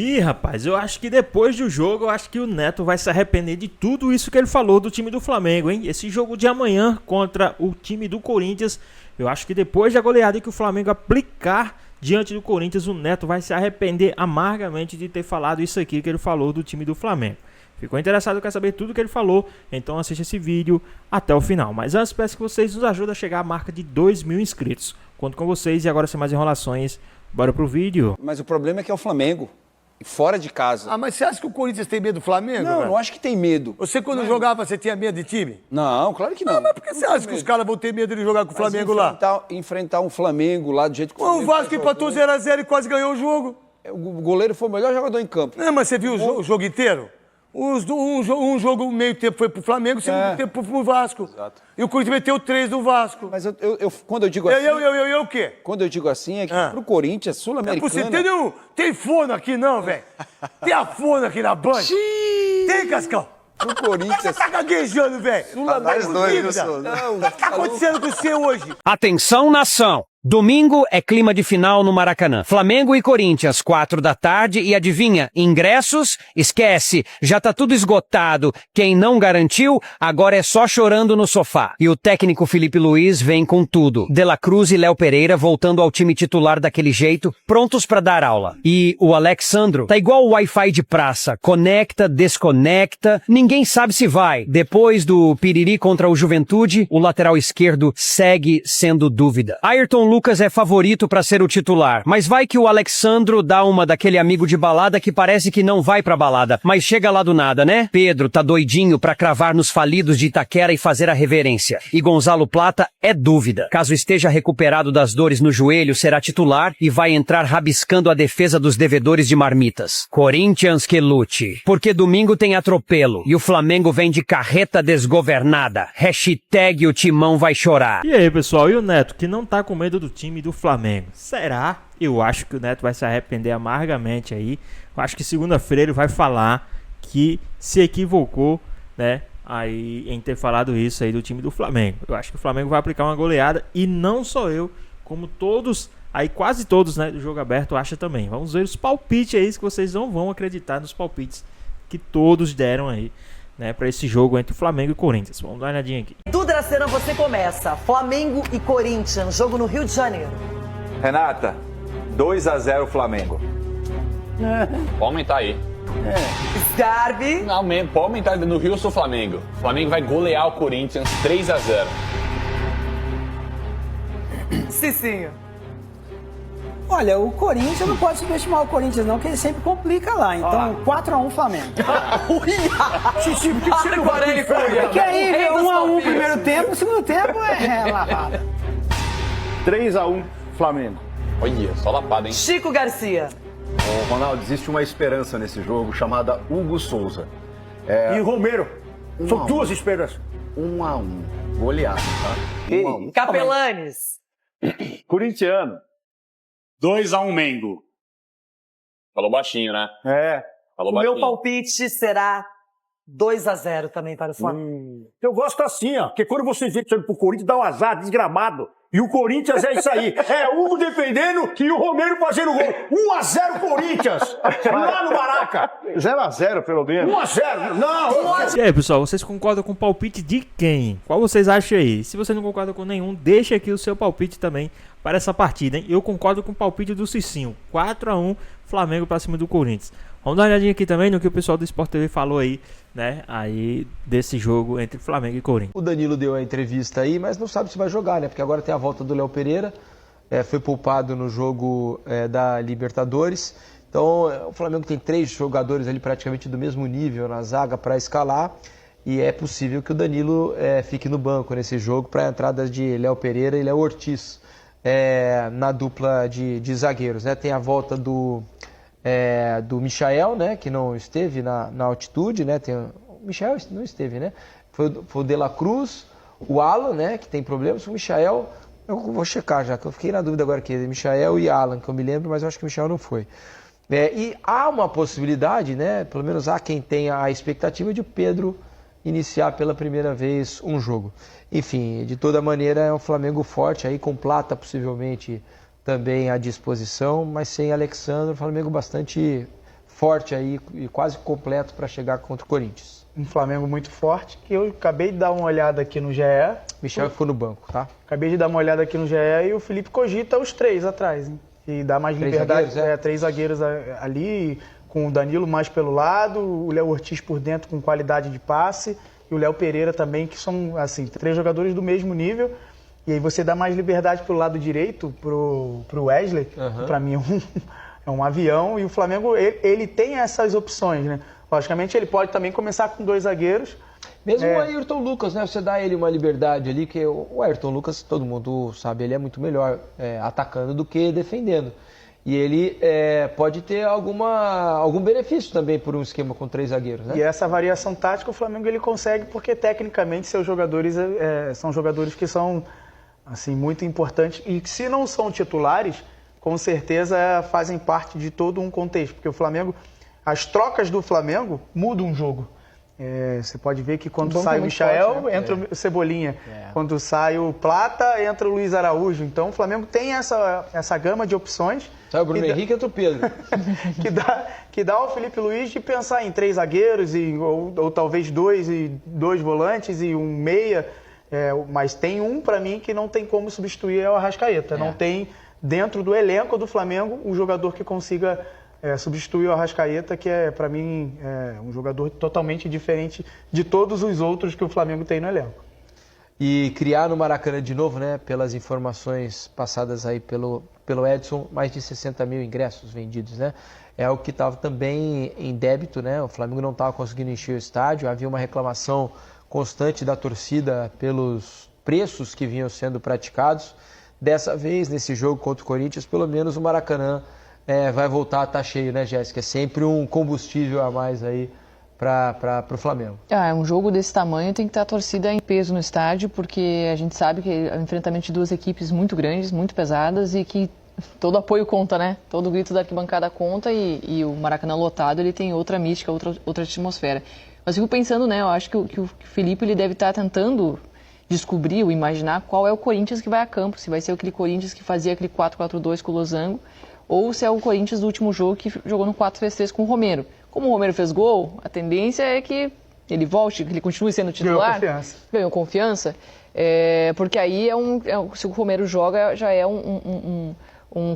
Ih, rapaz, eu acho que depois do jogo, eu acho que o Neto vai se arrepender de tudo isso que ele falou do time do Flamengo, hein? Esse jogo de amanhã contra o time do Corinthians, eu acho que depois da goleada que o Flamengo aplicar diante do Corinthians, o Neto vai se arrepender amargamente de ter falado isso aqui que ele falou do time do Flamengo. Ficou interessado, quer saber tudo que ele falou? Então assista esse vídeo até o final. Mas antes, peço que vocês nos ajudem a chegar à marca de 2.000 inscritos. Conto com vocês e agora, sem mais enrolações, bora pro vídeo. Mas o problema é que é o Flamengo. Fora de casa. Ah, mas você acha que o Corinthians tem medo do Flamengo? Não, não acho que tem medo. Você quando jogava, você tinha medo de time? Não, claro que não. Mas por que você acha que os caras vão ter medo de jogar com o Flamengo lá? Enfrentar um Flamengo lá do jeito que o Flamengo O Vasco empatou 0x0 e quase ganhou o jogo. O goleiro foi o melhor jogador em campo. Não, mas você viu o jogo inteiro? Um jogo, meio tempo foi pro Flamengo, o segundo tempo pro Vasco. Exato. E o Corinthians meteu 3 do Vasco. Mas quando eu digo assim... Eu o quê? Quando eu digo assim, é que pro Corinthians, Sul-Americana... Tem fono aqui não, velho? Tem a fono aqui na Band? Tem, Cascão? Pro Corinthians... Você tá gaguejando, velho? Não, o que tá acontecendo com você hoje? Atenção, nação! Domingo é clima de final no Maracanã. Flamengo e Corinthians, 4 da tarde. E adivinha, ingressos? Esquece, já tá tudo esgotado. Quem não garantiu, agora é só chorando no sofá. E o técnico Felipe Luiz vem com tudo. De La Cruz e Léo Pereira voltando ao time titular daquele jeito, prontos pra dar aula. E o Alexandro tá igual o Wi-Fi de praça. Conecta, desconecta, ninguém sabe se vai. Depois do piriri contra o Juventude, o lateral esquerdo segue sendo dúvida. Ayrton Lucas é favorito pra ser o titular, mas vai que o Alexandro dá uma daquele amigo de balada que parece que não vai pra balada, mas chega lá do nada, né? Pedro tá doidinho pra cravar nos falidos de Itaquera e fazer a reverência. E Gonzalo Plata é dúvida. Caso esteja recuperado das dores no joelho, será titular e vai entrar rabiscando a defesa dos devedores de marmitas. Corinthians que lute, porque domingo tem atropelo e o Flamengo vem de carreta desgovernada. Hashtag o Timão vai chorar. E aí, pessoal, e o Neto, que não tá com medo do time do Flamengo? Será? Eu acho que o Neto vai se arrepender amargamente aí. Eu acho que segunda-feira ele vai falar que se equivocou, né, aí em ter falado isso aí do time do Flamengo. Eu acho que o Flamengo vai aplicar uma goleada e não só eu, como todos, aí quase todos, né, do Jogo Aberto acha também. Vamos ver os palpites aí, que vocês não vão acreditar nos palpites que todos deram aí, né, para esse jogo entre o Flamengo e Corinthians. Vamos dar uma olhadinha aqui. Do Dracena você começa. Flamengo e Corinthians, jogo no Rio de Janeiro. Renata, 2-0 Flamengo. Pode aumentar aí. Scarbi. Não, pode aumentar. No Rio eu sou Flamengo. O Flamengo vai golear o Corinthians 3-0. Cicinho. Olha, o Corinthians não pode subestimar o Corinthians não, que ele sempre complica lá. Então, 4x1 Flamengo. Xixi, por que você não vai Porque aí, 1x1 primeiro tempo, segundo tempo é lavada. 3x1 Flamengo. Olha, só lapada, hein? Chico Garcia. Ô, Ronaldo, existe uma esperança nesse jogo chamada Hugo Souza. E Romero. São duas esperanças. 1x1. Goleado, tá? 1x1. Capelanes. Corintiano. 2x1 Mengo. Falou baixinho, né? Falou O baixinho. meu palpite será 2-0 também para o Flamengo. Eu gosto assim, ó. Porque quando você vê que pro Corinthians dá um azar desgramado. E o Corinthians é isso aí. É Hugo defendendo e o Romero fazendo gol. 1x0 Corinthians. Lá no Maraca. 0x0 pelo menos. 1x0. Não. E aí, pessoal, vocês concordam com o palpite de quem? Qual vocês acham aí? Se você não concorda com nenhum, deixa aqui o seu palpite também para essa partida, hein? Eu concordo com o palpite do Cicinho. 4x1 Flamengo para cima do Corinthians. Vamos dar uma olhadinha aqui também no que o pessoal do Sport TV falou aí, né? Aí desse jogo entre Flamengo e Corinthians. O Danilo deu a entrevista aí, mas não sabe se vai jogar, né? Porque agora tem a volta do Léo Pereira, foi poupado no jogo da Libertadores. Então o Flamengo tem 3 jogadores ali praticamente do mesmo nível na zaga para escalar. E é possível que o Danilo fique no banco nesse jogo para a entrada de Léo Pereira e Léo Ortiz na dupla de zagueiros, né? Tem a volta do Michael, né, que não esteve na altitude, né, o Michael não esteve, né, foi o De La Cruz, o Alan, né, que tem problemas, o Michael, eu vou checar já, que eu fiquei na dúvida agora aqui, Michael e Alan, que eu me lembro, mas eu acho que o Michael não foi. E há uma possibilidade, né, pelo menos há quem tenha a expectativa de o Pedro iniciar pela primeira vez um jogo. Enfim, de toda maneira é um Flamengo forte, aí com Plata possivelmente também à disposição, mas sem Alexandre, o Flamengo bastante forte aí e quase completo para chegar contra o Corinthians? Um Flamengo muito forte, que eu acabei de dar uma olhada aqui no GE. Michel foi no banco, tá? Acabei de dar uma olhada aqui no GE e o Felipe cogita os 3 atrás, hein? E dá mais liberdade. Zagueiros, 3 zagueiros ali, com o Danilo mais pelo lado, o Léo Ortiz por dentro com qualidade de passe e o Léo Pereira também, que são, assim, 3 jogadores do mesmo nível. E aí você dá mais liberdade pro lado direito, pro Wesley, que pra mim é um avião. E o Flamengo, ele tem essas opções, né? Logicamente, ele pode também começar com 2 zagueiros. Mesmo o Ayrton Lucas, né? Você dá ele uma liberdade ali, que o Ayrton Lucas, todo mundo sabe, ele é muito melhor atacando do que defendendo. E ele pode ter algum benefício também por um esquema com 3 zagueiros, né? E essa variação tática o Flamengo ele consegue porque tecnicamente seus jogadores são jogadores que são assim, muito importantes e que se não são titulares, com certeza fazem parte de todo um contexto. Porque o Flamengo, as trocas do Flamengo mudam um jogo. Você pode ver que quando sai o Michael, forte, né? Entra o Cebolinha. Quando sai o Plata, entra o Luiz Araújo. Então o Flamengo tem essa gama de opções. Sai o Bruno Henrique, entra o Pedro. que dá ao Felipe Luiz de pensar em 3 zagueiros, ou talvez 2 volantes e um meia. Mas tem um, para mim, que não tem como substituir, é o Arrascaeta. Não tem, dentro do elenco do Flamengo, um jogador que consiga substituir o Arrascaeta, que para mim, um jogador totalmente diferente de todos os outros que o Flamengo tem no elenco. E criar no Maracanã de novo, né? Pelas informações passadas aí pelo Edson, mais de 60 mil ingressos vendidos, né? É o que estava também em débito, né? O Flamengo não estava conseguindo encher o estádio, havia uma reclamação constante da torcida pelos preços que vinham sendo praticados. Dessa vez, nesse jogo contra o Corinthians, pelo menos o Maracanã vai voltar a estar cheio, né, Jéssica? É sempre um combustível a mais aí para o Flamengo. Um jogo desse tamanho tem que estar a torcida em peso no estádio, porque a gente sabe que é o enfrentamento de 2 equipes muito grandes, muito pesadas e que todo apoio conta, né? Todo grito da arquibancada conta e o Maracanã lotado ele tem outra mística, outra atmosfera. Mas eu fico pensando, né? Eu acho que o Felipe ele deve estar tentando descobrir ou imaginar qual é o Corinthians que vai a campo. Se vai ser aquele Corinthians que fazia aquele 4-4-2 com o Losango ou se é o Corinthians do último jogo que jogou no 4-3-3 com o Romero. Como o Romero fez gol, a tendência é que ele volte, que ele continue sendo titular. Ganhou confiança. Porque aí se o Romero joga, já é um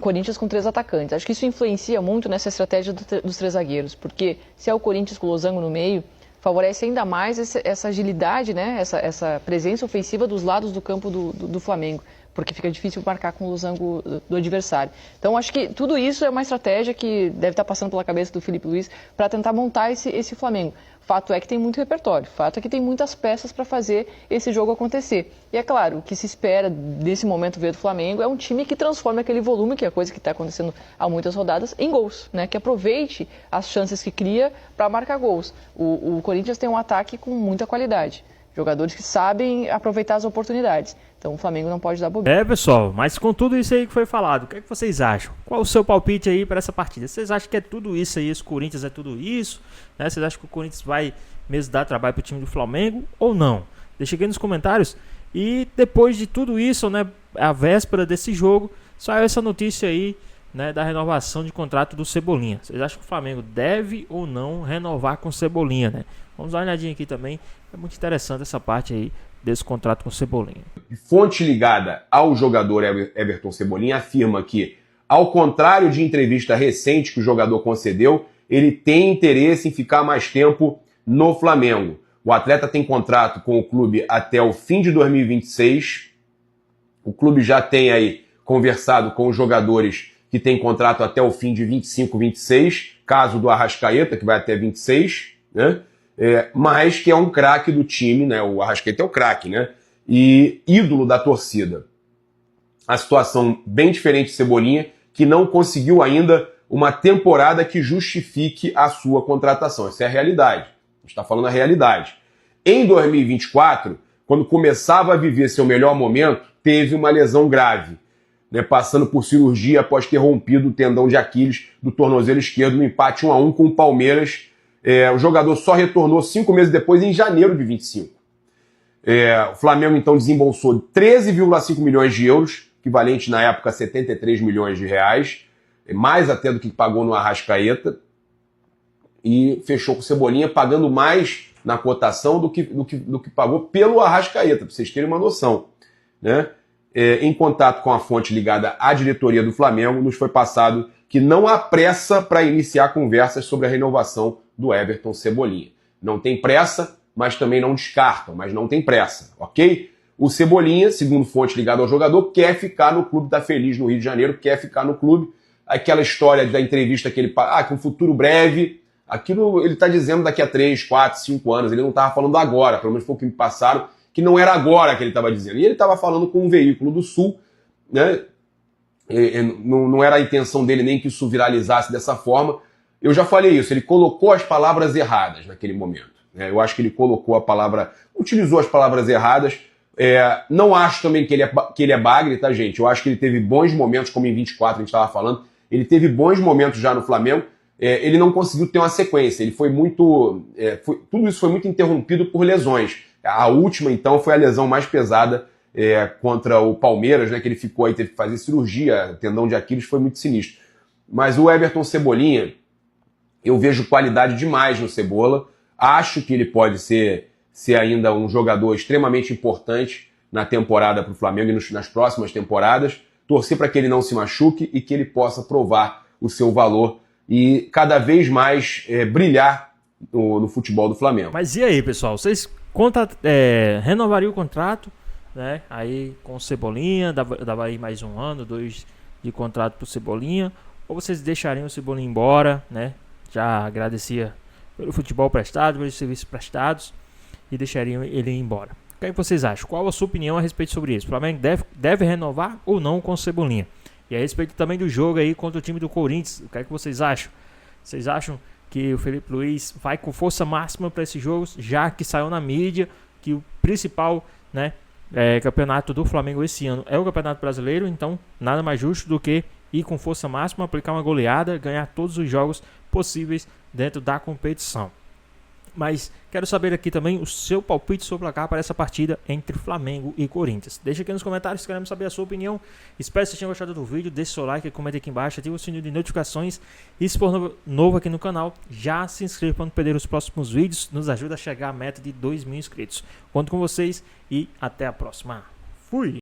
Corinthians com 3 atacantes. Acho que isso influencia muito nessa estratégia dos 3 zagueiros, porque se é o Corinthians com o Losango no meio, favorece ainda mais essa agilidade, né? essa presença ofensiva dos lados do campo do Flamengo, porque fica difícil marcar com o losango do adversário. Então, acho que tudo isso é uma estratégia que deve estar passando pela cabeça do Felipe Luiz para tentar montar esse Flamengo. Fato é que tem muito repertório, fato é que tem muitas peças para fazer esse jogo acontecer. E é claro, o que se espera nesse momento ver do Flamengo é um time que transforme aquele volume, que é a coisa que está acontecendo há muitas rodadas, em gols, né? Que aproveite as chances que cria para marcar gols. O Corinthians tem um ataque com muita qualidade. Jogadores que sabem aproveitar as oportunidades. Então o Flamengo não pode dar bobeira. Pessoal, mas com tudo isso aí que foi falado, o que é que vocês acham? Qual o seu palpite aí para essa partida? Vocês acham que é tudo isso aí, esse Corinthians é tudo isso? Né? Vocês acham que o Corinthians vai mesmo dar trabalho para o time do Flamengo ou não? Deixa aqui nos comentários. E depois de tudo isso, né, a véspera desse jogo, saiu essa notícia aí, né, da renovação de contrato do Cebolinha. Vocês acham que o Flamengo deve ou não renovar com o Cebolinha, né? Vamos dar uma olhadinha aqui também. É muito interessante essa parte aí desse contrato com o Cebolinha. Fonte ligada ao jogador Everton Cebolinha afirma que, ao contrário de entrevista recente que o jogador concedeu, ele tem interesse em ficar mais tempo no Flamengo. O atleta tem contrato com o clube até o fim de 2026. O clube já tem aí conversado com os jogadores que têm contrato até o fim de 25, 26, caso do Arrascaeta, que vai até 26, né? Mas que é um craque do time, né? O Arrascaeta é o craque, né? E ídolo da torcida. A situação bem diferente de Cebolinha, que não conseguiu ainda uma temporada que justifique a sua contratação. Essa é a realidade. A gente está falando a realidade. Em 2024, quando começava a viver seu melhor momento, teve uma lesão grave, né? Passando por cirurgia após ter rompido o tendão de Aquiles do tornozelo esquerdo no empate 1-1 com o Palmeiras. O jogador só retornou 5 meses depois, em janeiro de 25. O Flamengo, então, desembolsou 13,5 milhões de euros, equivalente, na época, a 73 milhões de reais, mais até do que pagou no Arrascaeta. e fechou com o Cebolinha pagando mais na cotação do que pagou pelo Arrascaeta, para vocês terem uma noção, né? Em contato com a fonte ligada à diretoria do Flamengo, nos foi passado que não há pressa para iniciar conversas sobre a renovação do Everton Cebolinha. Não tem pressa, mas também não descartam, mas não tem pressa, ok? O Cebolinha, segundo fonte ligada ao jogador, quer ficar no clube, tá feliz no Rio de Janeiro, quer ficar no clube. Aquela história da entrevista que ele... que um futuro breve... Aquilo ele está dizendo daqui a 3, 4, 5 anos, ele não estava falando agora, pelo menos foi o que me passaram, que não era agora que ele estava dizendo. E ele estava falando com um veículo do Sul, né? Não era a intenção dele nem que isso viralizasse dessa forma. Eu já falei isso, ele colocou as palavras erradas naquele momento. Né? Eu acho que ele colocou a palavra, utilizou as palavras erradas. Não acho também que ele é bagre, tá, gente? Eu acho que ele teve bons momentos, como em 24 a gente estava falando, ele teve bons momentos já no Flamengo. Ele não conseguiu ter uma sequência, ele foi muito... tudo isso foi muito interrompido por lesões. A última, então, foi a lesão mais pesada contra o Palmeiras, né, que ele ficou aí, teve que fazer cirurgia, tendão de Aquiles, foi muito sinistro. Mas o Everton Cebolinha, eu vejo qualidade demais no Cebola, acho que ele pode ser ainda um jogador extremamente importante na temporada para o Flamengo e nas próximas temporadas, torcer para que ele não se machuque e que ele possa provar o seu valor e cada vez mais brilhar no futebol do Flamengo. Mas e aí, pessoal? Vocês renovariam o contrato, né? Aí com o Cebolinha, dava aí mais 1 ano, 2 de contrato pro Cebolinha, ou vocês deixariam o Cebolinha embora, né? Já agradecia pelo futebol prestado, pelos serviços prestados e deixariam ele ir embora. O que vocês acham? Qual a sua opinião a respeito sobre isso? O Flamengo deve renovar ou não com o Cebolinha? E a respeito também do jogo aí contra o time do Corinthians, o que é que vocês acham? Vocês acham que o Felipe Luiz vai com força máxima para esses jogos, já que saiu na mídia que o principal, né, campeonato do Flamengo esse ano é o Campeonato Brasileiro, então nada mais justo do que ir com força máxima, aplicar uma goleada, ganhar todos os jogos possíveis dentro da competição. Mas quero saber aqui também o seu palpite sobre o placar para essa partida entre Flamengo e Corinthians. Deixa aqui nos comentários, queremos saber a sua opinião. Espero que vocês tenham gostado do vídeo, deixe seu like, comente aqui embaixo, ative o sininho de notificações. E se for novo aqui no canal, já se inscreva para não perder os próximos vídeos. Nos ajuda a chegar à meta de 2.000 inscritos. Conto com vocês e até a próxima. Fui!